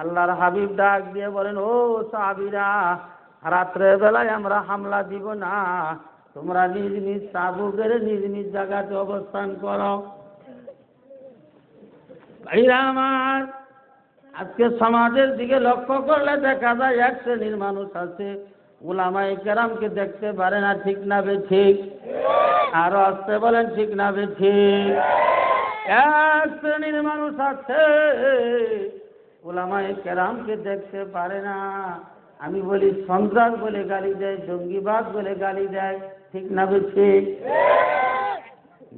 আল্লাহর হাবিব ডাক দিয়ে বলেন, ও সাহাবীরা, রাত্রের বেলায় আমরা হামলা দিব না, তোমরা নিজ নিজ তাঁবু গেড়ে নিজ নিজ জায়গাতে অবস্থান করো। ভাইরা আমার, আজকে সমাজের দিকে লক্ষ্য করলে দেখা যায় এক শ্রেণীর মানুষ আছে উলামায়ে কেরামকে দেখতে পারে না। ঠিক না বেঠিক? আরো আসতে বলেন, ঠিক না বেঠিক? এক শ্রেণীর মানুষ আছে উলামায়ে কেরামকে দেখতে পারে না। আমি বলি সন্ত্রাস বলে গালি দেয়, জঙ্গিবাদ বলে গালি দেয়। ঠিক না বেঠিক?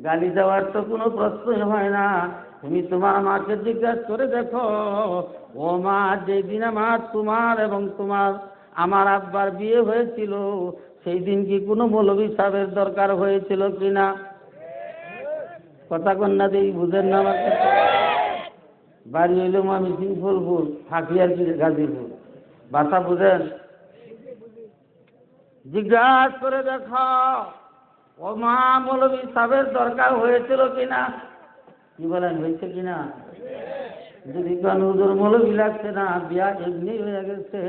গালি দেওয়ার তো কোনো প্রশ্নই হয় না। তুমি তোমার মাকে জিজ্ঞাসা করে দেখো, ও মা, যেদিন আমার তোমার এবং আমার আব্বার বিয়ে হয়েছিল সেই দিন কি কোনো মৌলভী সাহেবের দরকার হয়েছিল কিনা? কথা কন্যা দেই, বুঝেন না আমার কথা? বাড়ি হইল ময়মনসিংহ ফুলপুর, থাকি আর কি গাজীপুর, বাসা বুঝেন? জিজ্ঞাসা করে দেখো, ও মা, মৌলভী সাহেবের দরকার হয়েছিল কিনা? কি বলেন, হয়েছে কিনা? যদি কোন হুজুর মৌলভী লাগছে না, বিয়া এমনি হয়ে গেছে।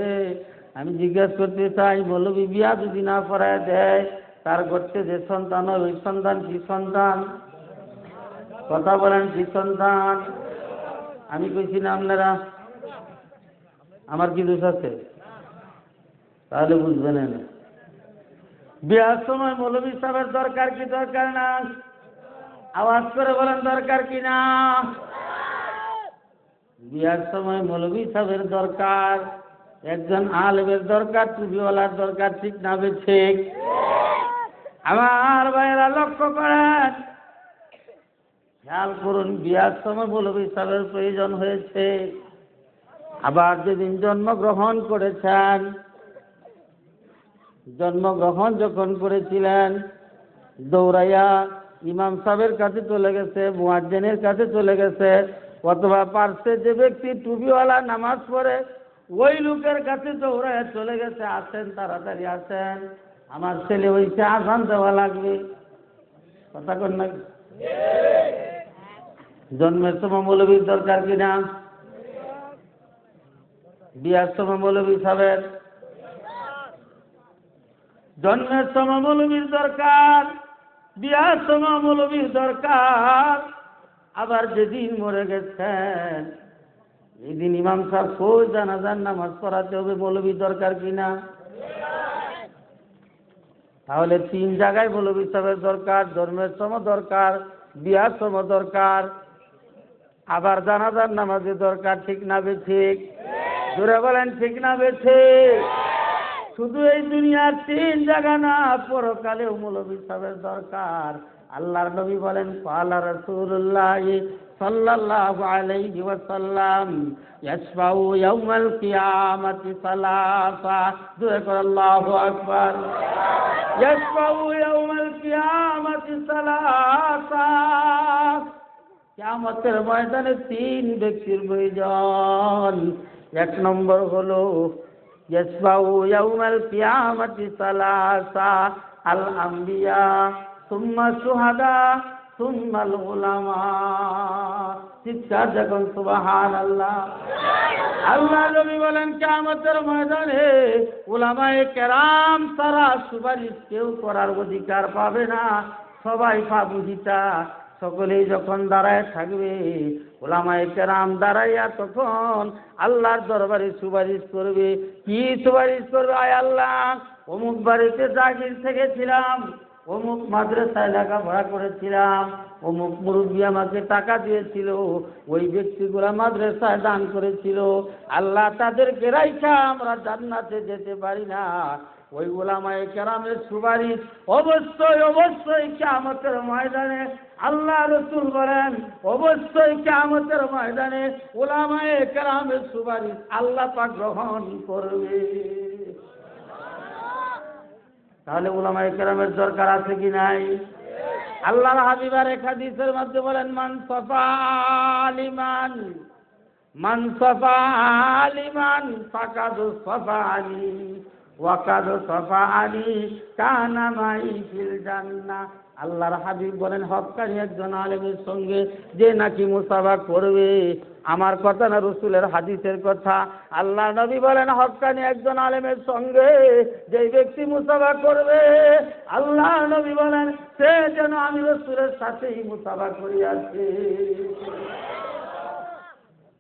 আমি জিজ্ঞাসা করতে চাই, মৌলভী বিয়া যদি না পড়ায় দেয়, তার করতে যে সন্তান হয় ওই সন্তান কি সন্তান? কথা বলেন, কি সন্তান? আমি কইছি না আপনারা? আমার কি দোষ আছে? তাহলে বুঝবেন না। বিয়ার সময় মৌলভী সাহেবের দরকার কি দরকার না? আওয়াজ করে বলেন, দরকার কি না? বিয়ার সময় মৌলভী সাহেবের দরকার, একজন আলেমের দরকার, টুপিওয়ালার দরকার। ঠিক না বেঠিক? আমার ভাইয়েরা লক্ষ্য করেন, খেয়াল করুন, বিয়ার সময় মৌলভী সাহেবের প্রয়োজন হয়েছে। আবার যেদিন জন্মগ্রহণ করেছেন, জন্মগ্রহণ যখন করেছিলেন, দৌড়াইয়া ইমাম সাহেবের কাছে চলে গেছে, মুয়াজ্জিনের কাছে চলে গেছে, অথবা পার্শ্বে যে ব্যক্তি টুপিওয়ালা নামাজ পড়ে ওই লোকের কাছে দৌড়াইয়া চলে গেছে, আসেন, তাড়াতাড়ি আসেন, আমার ছেলে হইছে, আজান দেওয়া লাগবে। কথা কন না? জন্মের সময় মৌলভীর দরকার কিনা? বিয়ার সময় মৌলভী সাহেবের জন্মের সময় মৌলভীর দরকার, বিয়ার সময় মৌলভীর দরকার। আবার যেদিন মরে গেছেন এই দিন ইমাম সাহেব কই জানাজার নামাজ পড়াতে হবে, মৌলভীর দরকার কিনা? তাহলে 3 জায়গায় মৌলভী সাহেবের দরকার, জন্মের সময় দরকার, বিয়ার সময় দরকার, আবার জানাজার নামাজের দরকার। ঠিক না বেঠিক? জোরে বলেন, ঠিক না বেঠিক? শুধু এই দুনিয়ার 3 জায়গা না, পরকালেও মৌলভী সাহেবের দরকার। আল্লাহর নবী বলেন, ক্বালা রাসূলুল্লাহ সাল্লাল্লাহু আলাইহি ওয়াসাল্লাম, ইয়াশফাউ ইয়াউমাল কিয়ামাতি সালাসা। জোরে করে আল্লাহু আকবার। ইয়াশফাউ ইয়াউমাল কিয়ামাতি সালাসা। কিয়ামতের ময়দানে 3 ব্যক্তির প্রয়োজন। 1 নম্বর হলো ইয়াশফাউ ইয়াউমাল কিয়ামাতি সালাসা, আল আম্বিয়া, সুম্মা শুহাদা, সুম্মাল উলামা। চিৎকার যখন সুবহানাল্লাহ। আল্লাহ নবী বলেন, কিয়ামতের ময়দানে উলামায়ে কেরাম ছাড়া সুপারিশ কেউ করার অধিকার পাবে না। সবাই পাবুজিতা, সকলেই যখন দাঁড়ায় থাকবে, উলামায়ে কেরাম দাঁড়াইয়া তখন আল্লাহর দরবারে সুপারিশ করবে। কি সুপারিশ করবে? আয় আল্লাহ, অমুক বাড়িতে জাগির থেকেছিলাম, অমুক মাদ্রাসায় লেখাপড়া করেছিলাম, অমুক মুরব্বী আমাকে টাকা দিয়েছিল, ওই ব্যক্তিগুলা মাদ্রাসায় দান করেছিল, আল্লাহ তাদেরকে রাইখা আমরা জান্নাতে যেতে পারি না। ওই উলামায়ে কেরামের সুপারিশ অবশ্যই অবশ্যই কিয়ামতের ময়দানে, আল্লাহ রাসূল বলেন, অবশ্যই কিয়ামতের ময়দানে উলামায়ে কেরামের সুপারিশ আল্লাহ পাক গ্রহণ করবে। তাহলে উলামায়ে কেরামের দরকার আছে কি নাই? আল্লাহর হাবিব আর এক হাদিসের মধ্যে বলেন, মান সাফা আলিমান ফাকাদু সাফাআনি ওয়া কাদ সাফাআনি কানা মাই ফিল জান্নাহ। আল্লাহর হাবিব বলেন, হক্কানি একজন আলেমের সঙ্গে যে নাকি মুসাফা করবে, আমার কথা না, রসুলের হাদিসের কথা। আল্লাহ নবী বলেন, হক্কানি একজন আলেমের সঙ্গে যে ব্যক্তি মুসাফা করবে, আল্লাহ নবী বলেন সে যেন আমি রসুলের সাথেই মুসাফা করিয়াছে।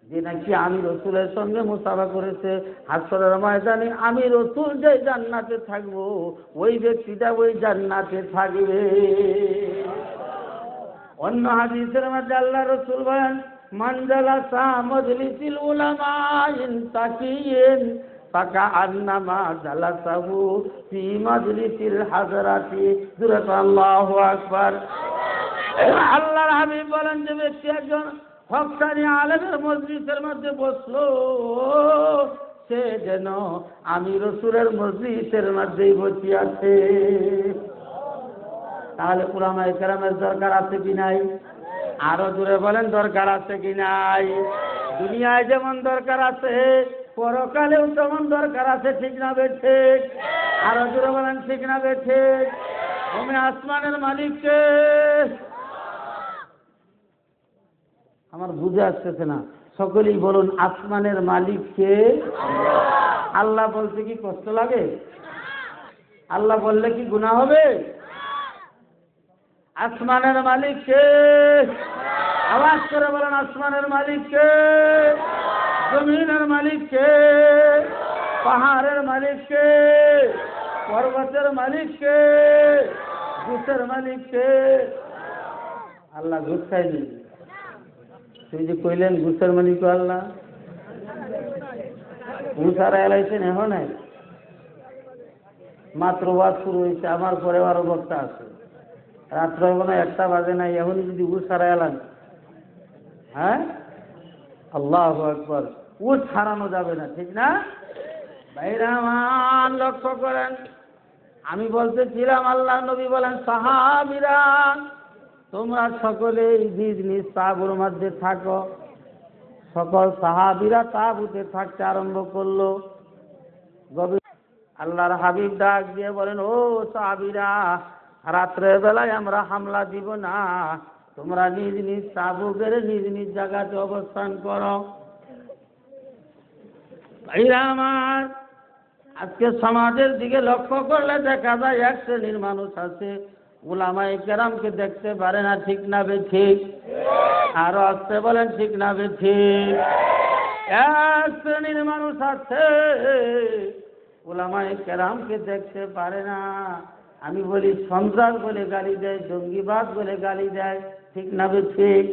যে নাকি আমি রসুলের সঙ্গে মুসাফা করেছে, হাসরের ময়দানে আমি রসুল যে জান্নাতে থাকবো, ওই ব্যক্তিটা ওই জান্নাতে থাকবে। অন্য হাদিসের মধ্যে আল্লাহ রসুল বলেন, মান জালাসা মাজলিসিল উলামা ইনতাকিয়িন ফাকাআন্নামা জালাসাহু ফি মাজলিসিল হাজরাতি। আল্লাহু আকবার। আল্লাহর হাবিব বলেন, যে ব্যক্তি একজন হক্কানি আলেমের মজলিসের মধ্যে বসলো, সে যেন আমি রসুলের মজলিসের মধ্যেই বসে আছে। তাহলে উলামায়ে কেরামের দরকার আছে কি নাই? আরো জোরে বলেন, দরকার আছে কি নাই? দুনিয়ায় যেমন দরকার আছে, পরকালেও তেমন দরকার আছে, ঠিক না বেঠে? আরো জোরে বলেন, ঠিক না বেঠে? তুমি আসমানের মালিককে, আমার বুঝে আসতেছে না, সকলেই বলুন আসমানের মালিককে। আল্লাহ বলতে কি কষ্ট লাগে? আল্লাহ বললে কি গুনাহ হবে? আসমানের মালিককে, আওয়াজ করে বলেন, আসমানের মালিককে, জমিনের মালিককে, পাহাড়ের মালিককে, পর্বতের মালিককে, ঘুষের মালিককে। আল্লাহ ঘুষ খাইনি, তুই যে কইলেন ঘুষের মালিক আল্লাহ, ঘুষ আর এলাইছেন এখন মাত্র ওয়াজ শুরু হয়েছে, আমার পরে আরো বক্তা আছে, রাত্র এখনো 1টা বাজে নাই, এখন যদি ঘুষ হারা এলাম, হ্যাঁ আল্লাহু আকবার, ঘুষ হারানো যাবে না, ঠিক না? ভাইরা আমার লক্ষ্য করেন, আমি বলতেছিলাম আল্লাহ নবী বলেন, সাহাবীরা তোমরা সকলেই নিজ নিজ তাঁবুর মধ্যে থাকো। সকল সাহাবীরা তাঁবুতে থাকতে আরম্ভ করলো। আল্লাহর হাবিব ডাক দিয়ে বলেন, ও সাহাবীরা, রাত্রের বেলায় আমরা হামলা দিব না, তোমরা নিজ নিজ তাঁবু বেড়ে নিজ নিজ জায়গাতে অবস্থান করো। ভাইরা আমার, আজকে সমাজের দিকে লক্ষ্য করলে দেখা যায় এক শ্রেণীর মানুষ আছে উলামায়ে কেরামকে দেখতে পারে না, ঠিক না বেঠিক? আরো আসতে বলেন, ঠিক না বেঠিক? এক শ্রেণীর মানুষ আছে উলামায়ে কেরামকে দেখতে পারে না, আমি বলি সন্ত্রাস বলে গালি দেয়, জঙ্গিবাদ বলে গালি দেয়, ঠিক না বেঠিক?